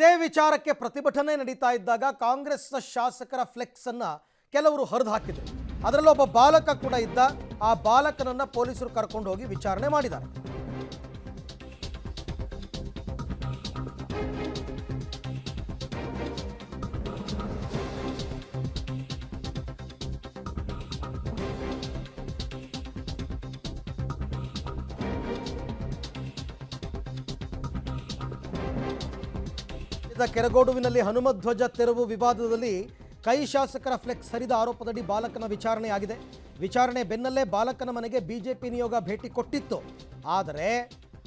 ಇದೇ ವಿಚಾರಕ್ಕೆ ಪ್ರತಿಭಟನೆ ನಡೀತಾ ಇದ್ದಾಗ ಕಾಂಗ್ರೆಸ್ ಶಾಸಕರ ಫ್ಲೆಕ್ಸ್ ಅನ್ನ ಕೆಲವರು ಹರಿದು ಹಾಕಿದರು. ಅದರಲ್ಲೊಬ್ಬ ಬಾಲಕ ಕೂಡ ಇದ್ದ. ಆ ಬಾಲಕನನ್ನ ಪೊಲೀಸರು ಕರ್ಕೊಂಡು ಹೋಗಿ ವಿಚಾರಣೆ ಮಾಡಿದ್ದಾರೆ. ಕೆರಗೋಡುವಿನಲ್ಲಿ ಹನುಮಧ್ವಜ ತೆರವು ವಿವಾದದಲ್ಲಿ ಕೈ ಶಾಸಕರ ಫ್ಲೆಕ್ಸ್ ಹರಿದ ಆರೋಪದಡಿ ಬಾಲಕನ ವಿಚಾರಣೆಯಾಗಿದೆ. ವಿಚಾರಣೆ ಬೆನ್ನಲ್ಲೇ ಬಾಲಕನ ಮನೆಗೆ ಬಿಜೆಪಿ ನಿಯೋಗ ಭೇಟಿ ಕೊಟ್ಟಿತ್ತು. ಆದರೆ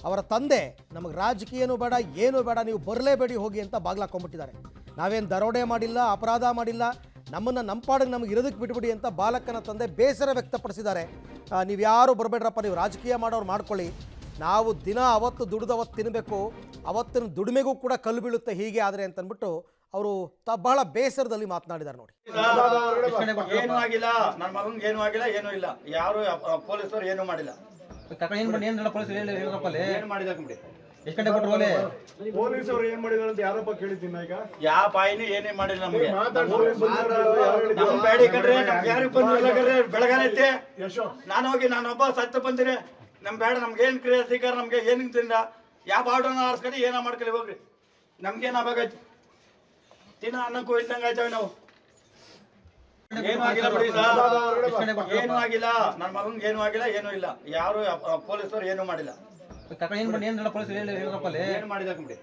ಅವರ ತಂದೆ ನಮಗೆ ರಾಜಕೀಯನೂ ಬೇಡ, ಏನೂ ಬೇಡ, ನೀವು ಬರಲೇಬೇಡಿ ಹೋಗಿ ಅಂತ ಬಾಗ್ಲಾಕೊಂಡ್ಬಿಟ್ಟಿದ್ದಾರೆ. ನಾವೇನು ದರೋಡೆ ಮಾಡಿಲ್ಲ, ಅಪರಾಧ ಮಾಡಿಲ್ಲ, ನಮ್ಮನ್ನು ನಂಪಾಡಿಗೆ ನಮಗೆ ಇರೋದಕ್ಕೆ ಬಿಟ್ಬಿಡಿ ಅಂತ ಬಾಲಕನ ತಂದೆ ಬೇಸರ ವ್ಯಕ್ತಪಡಿಸಿದ್ದಾರೆ. ನೀವು ಯಾರು ಬರಬೇಡ್ರಪ್ಪ, ನೀವು ರಾಜಕೀಯ ಮಾಡೋರು ಮಾಡ್ಕೊಳ್ಳಿ, ನಾವು ದಿನ ಅವತ್ತು ದುಡಿದವತ್ತು ತಿನ್ನಬೇಕು, ಅವತ್ತಿನ ದುಡಿಮೆಗೂ ಕೂಡ ಕಲ್ಲು ಬೀಳುತ್ತೆ ಹೀಗೆ ಆದರೆ ಅಂತಂದ್ಬಿಟ್ಟು ಅವರು ಬಹಳ ಬೇಸರದಲ್ಲಿ ಮಾತನಾಡಿದ್ದಾರೆ. ನೋಡಿ, ಏನೂ ಆಗಿಲ್ಲ, ನನ್ನ ಮಗನಿಗೆ ಏನೂ ಆಗಿಲ್ಲ, ಏನೂ ಇಲ್ಲ, ಯಾರು ಪೊಲೀಸರು ಏನೂ ಮಾಡಿಲ್ಲ. ಪೊಲೀಸರು ಏನ್ ಮಾಡಿದಾರೆ ಅಂತ ಯಾರಪ್ಪ ಕೇಳಿದ್ದೀನಿ ಈಗ. ಯಾವ ಪಾಯಿನಿ ಏನೇ ಮಾಡಿಲ್ಲ ನಮ್ಗೆ. ನಮ್ ಬೇಡಿ ಕಡ್ರೆ ಯಾರು ಬಂದ್ರೆ ಬೆಳಗಾನೈತೆ. ನಾನು ಹೋಗಿ ನಾನೊಬ್ಬ ಸತ್ತು ಬಂದಿರಿ, ನಮ್ ಬೇಡ, ನಮ್ಗೆ ಏನ್ ಕ್ರಿಯೆ ಅಧಿಕಾರ, ನಮ್ಗೆ ಏನ್ ತಿಂದ ಯಾವ ಬಾರ್ಡರ್ನ ಆರಿಸ್ಕೊಂಡು ಏನೋ ಮಾಡ್ಕೊಳ್ಳಿ ಹೋಗ್ರಿ, ನಮ್ಗೇನ್ ಆಗಾಯ್ತು, ದಿನ ಅನ್ನಕ್ಕೂ ಇಲ್ದಂಗ ಆಯ್ತವೆ ನಾವು. ಏನೂ ಆಗಿಲ್ಲ ಬಿಡಿ ಸರ್, ಏನೂ ಆಗಿಲ್ಲ, ನನ್ನ ಮಗನಿಗೆ ಏನೂ ಆಗಿಲ್ಲ, ಏನೂ ಇಲ್ಲ, ಯಾರು ಪೊಲೀಸರು ಏನೂ ಮಾಡಿಲ್ಲ. ಏನು ಮಾಡಿದ ಬಿಡಿ.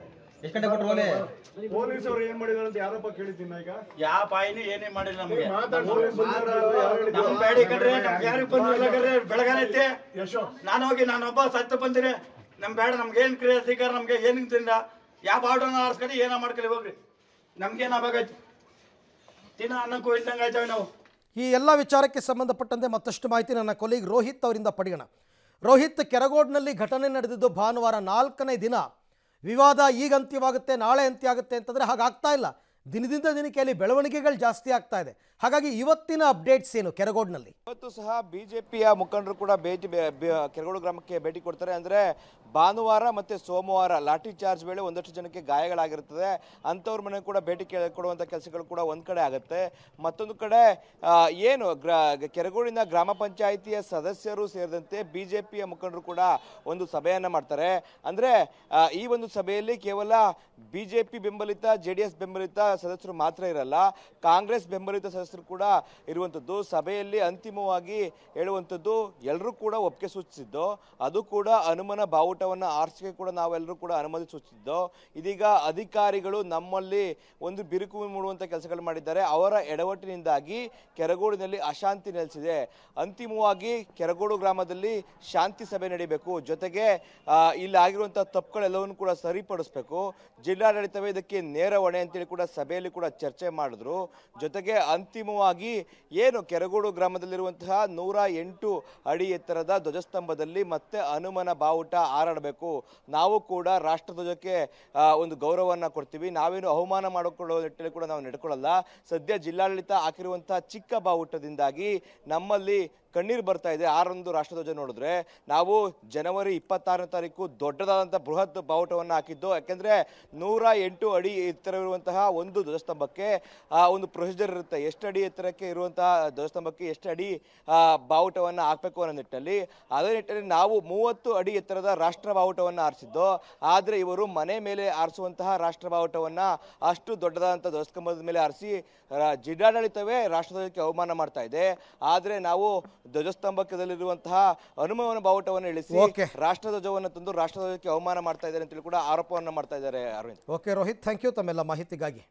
ಪೊಲೀಸರು ಏನ್ ಮಾಡಿದಾರೆ ಅಂತ ಯಾರಪ್ಪ ಕೇಳಿದ್ದೀನಿ ಈಗ. ಯಾವ ಪಾಯಿನಿ ಏನೇ ಮಾಡಿಲ್ಲ ನಮ್ಗೆ. ನಮ್ ಬೇಡಿ ಕಡ್ರೆ ಯಾರು ಬಂದ್ರೆ ಬೆಳಗಾನೈತೆ. ನಾನು ಹೋಗಿ ನಾನೊಬ್ಬ ಸತ್ತು ಬಂದಿರಿ, ನಮ್ ಬೇಡ, ನಮ್ಗೆ ಏನ್ ಕ್ರಿಯೆ ಅಧಿಕಾರ, ನಮ್ಗೆ ಏನ್ ತಿಂದ ಯಾವ ಬಾರ್ಡರ್ನ ಆರಿಸ್ಕೊಂಡು ಏನೋ ಮಾಡ್ಕೊಳ್ಳಿ ಹೋಗ್ರಿ, ನಮ್ಗೇನ್ ಆಗಾಯ್ತು, ದಿನ ಅನ್ನಕ್ಕೂ ಇಲ್ದಂಗ ಆಯ್ತವೆ ನಾವು. ಈ ಎಲ್ಲ ವಿಚಾರಕ್ಕೆ ಸಂಬಂಧಪಟ್ಟಂತೆ ಮತ್ತಷ್ಟು ಮಾಹಿತಿ ನನ್ನ ಕೊಲೀಗ್ ರೋಹಿತ್ ಅವರಿಂದ ಪಡೆಯೋಣ. ರೋಹಿತ್, ಕೆರಗೋಡ್ನಲ್ಲಿ ಘಟನೆ ನಡೆದಿದ್ದು ಭಾನುವಾರ 4ನೇ ದಿನ. ವಿವಾದ ಈಗ ಅಂತ್ಯವಾಗುತ್ತೆ, ನಾಳೆ ಅಂತ್ಯ ಆಗುತ್ತೆ ಅಂತಂದರೆ ಹಾಗಾಗ್ತಾ ಇಲ್ಲ. ದಿನದಿಂದ ದಿನಕ್ಕೆ ಅಲ್ಲಿ ಬೆಳವಣಿಗೆಗಳು ಜಾಸ್ತಿ ಆಗ್ತಾ ಇದೆ. ಹಾಗಾಗಿ ಇವತ್ತಿನ ಅಪ್ಡೇಟ್ಸ್ ಏನು ಕೆರಗೋಡ್ನಲ್ಲಿ? ಇವತ್ತು ಸಹ ಬಿಜೆಪಿಯ ಮುಖಂಡರು ಕೂಡ ಕೆರಗೋಡು ಗ್ರಾಮಕ್ಕೆ ಭೇಟಿ ಕೊಡ್ತಾರೆ. ಅಂದರೆ ಭಾನುವಾರ ಮತ್ತು ಸೋಮವಾರ ಲಾಠಿ ಚಾರ್ಜ್ ವೇಳೆ ಒಂದಷ್ಟು ಜನಕ್ಕೆ ಗಾಯಗಳಾಗಿರುತ್ತದೆ. ಅಂಥವ್ರ ಮನೆಗೆ ಕೂಡ ಭೇಟಿ ಕೊಡುವಂಥ ಕೆಲಸಗಳು ಕೂಡ ಒಂದು ಕಡೆ ಆಗುತ್ತೆ. ಮತ್ತೊಂದು ಕಡೆ ಏನು ಕೆರಗೋಡಿನ ಗ್ರಾಮ ಪಂಚಾಯಿತಿಯ ಸದಸ್ಯರು ಸೇರಿದಂತೆ ಬಿಜೆಪಿಯ ಮುಖಂಡರು ಕೂಡ ಒಂದು ಸಭೆಯನ್ನು ಮಾಡ್ತಾರೆ. ಅಂದರೆ ಈ ಒಂದು ಸಭೆಯಲ್ಲಿ ಕೇವಲ ಬಿಜೆಪಿ ಬೆಂಬಲಿತ, JDS ಬೆಂಬಲಿತ ಸದಸ್ಯರು ಮಾತ್ರ ಇರಲ್ಲ, ಕಾಂಗ್ರೆಸ್ ಬೆಂಬಲಿತ ಸದಸ್ಯರು ಕೂಡ ಇರುವಂಥದ್ದು. ಸಭೆಯಲ್ಲಿ ಅಂತಿಮವಾಗಿ ಹೇಳುವಂಥದ್ದು ಎಲ್ಲರೂ ಕೂಡ ಒಪ್ಪಿಗೆ ಸೂಚಿಸಿದ್ದು, ಅದು ಕೂಡ ಹನುಮನ ಬಾವುಟವನ್ನು ಆರಿಸಿಕೆ ಕೂಡ ನಾವೆಲ್ಲರೂ ಕೂಡ ಅನುಮತಿ ಸೂಚಿಸಿದ್ದು. ಇದೀಗ ಅಧಿಕಾರಿಗಳು ನಮ್ಮಲ್ಲಿ ಒಂದು ಬಿರುಕು ಮೂಡುವಂಥ ಕೆಲಸಗಳು ಮಾಡಿದ್ದಾರೆ. ಅವರ ಎಡವಟ್ಟಿನಿಂದಾಗಿ ಕೆರಗೋಡಿನಲ್ಲಿ ಅಶಾಂತಿ ನೆಲೆಸಿದೆ. ಅಂತಿಮವಾಗಿ ಕೆರಗೋಡು ಗ್ರಾಮದಲ್ಲಿ ಶಾಂತಿ ಸಭೆ ನಡೀಬೇಕು, ಜೊತೆಗೆ ಇಲ್ಲಿ ಆಗಿರುವಂಥ ತಪ್ಪುಗಳೆಲ್ಲವನ್ನು ಕೂಡ ಸರಿಪಡಿಸಬೇಕು. ಜಿಲ್ಲಾಡಳಿತವೇ ಇದಕ್ಕೆ ನೇರ ಹೊಣೆ ಅಂತೇಳಿ ಕೂಡ ಸಭೆಯಲ್ಲಿ ಕೂಡ ಚರ್ಚೆ ಮಾಡಿದ್ರು. ಜೊತೆಗೆ ಅಂತಿಮವಾಗಿ ಏನು ಕೆರಗೋಡು ಗ್ರಾಮದಲ್ಲಿರುವಂತಹ 108 ಅಡಿ ಎತ್ತರದ ಧ್ವಜಸ್ತಂಭದಲ್ಲಿ ಮತ್ತೆ ಹನುಮನ ಬಾವುಟ ಹಾರಾಡಬೇಕು. ನಾವು ಕೂಡ ರಾಷ್ಟ್ರಧ್ವಜಕ್ಕೆ ಒಂದು ಗೌರವವನ್ನು ಕೊಡ್ತೀವಿ, ನಾವೇನು ಅವಮಾನ ಮಾಡಿಕೊಳ್ಳೋ ನಿಟ್ಟಿನಲ್ಲಿ ಕೂಡ ನಾವು ನಡ್ಕೊಳ್ಳಲ್ಲ. ಸದ್ಯ ಜಿಲ್ಲಾಡಳಿತ ಹಾಕಿರುವಂತಹ ಚಿಕ್ಕ ಬಾವುಟದಿಂದಾಗಿ ನಮ್ಮಲ್ಲಿ ಕಣ್ಣೀರು ಬರ್ತಾ ಇದೆ. 6ರಂದು ರಾಷ್ಟ್ರಧ್ವಜ ನೋಡಿದ್ರೆ ನಾವು ಜನವರಿ 26ನೇ ತಾರೀಕು ದೊಡ್ಡದಾದಂಥ ಬೃಹತ್ ಬಾವುಟವನ್ನು ಹಾಕಿದ್ದು. ಯಾಕೆಂದರೆ 108 ಅಡಿ ಎತ್ತರವಿರುವಂತಹ ಒಂದು ಧ್ವಜಸ್ತಂಭಕ್ಕೆ ಒಂದು ಪ್ರೊಸೀಜರ್ ಇರುತ್ತೆ. ಎಷ್ಟು ಅಡಿ ಎತ್ತರಕ್ಕೆ ಇರುವಂತಹ ಧ್ವಜಸ್ತಂಭಕ್ಕೆ ಎಷ್ಟು ಅಡಿ ಬಾವುಟವನ್ನು ಹಾಕಬೇಕು ಅನ್ನೋ ನಿಟ್ಟಿನಲ್ಲಿ, ಅದೇ ನಿಟ್ಟಿನಲ್ಲಿ ನಾವು 30 ಅಡಿ ಎತ್ತರದ ರಾಷ್ಟ್ರ ಬಾವುಟವನ್ನು ಆರಿಸಿದ್ದು. ಆದರೆ ಇವರು ಮನೆ ಮೇಲೆ ಆರಿಸುವಂತಹ ರಾಷ್ಟ್ರ ಬಾವುಟವನ್ನು ಅಷ್ಟು ದೊಡ್ಡದಾದಂಥ ಧ್ವಜಸ್ತಂಭದ ಮೇಲೆ ಆರಿಸಿ ಜಿಲ್ಲಾಡಳಿತವೇ ರಾಷ್ಟ್ರಧ್ವಜಕ್ಕೆ ಅವಮಾನ ಮಾಡ್ತಾ ಇದೆ. ಆದರೆ ನಾವು ಧ್ವಜಸ್ತಂಭಕದಲ್ಲಿರುವಂತಹ ಹನುಮನ ಬಾವುಟವನ್ನು ಇಳಿಸಿ ರಾಷ್ಟ್ರಧ್ವಜವನ್ನು ತಂದು ರಾಷ್ಟ್ರಧ್ವಜಕ್ಕೆ ಅವಮಾನ ಮಾಡ್ತಾ ಇದ್ದಾರೆ ಅಂತೇಳಿ ಕೂಡ ಆರೋಪವನ್ನು ಮಾಡ್ತಾ ಇದ್ದಾರೆ. Arvind. Okay Rohit, thank you ತಮ್ಮೆಲ್ಲ ಮಾಹಿತಿಗಾಗಿ.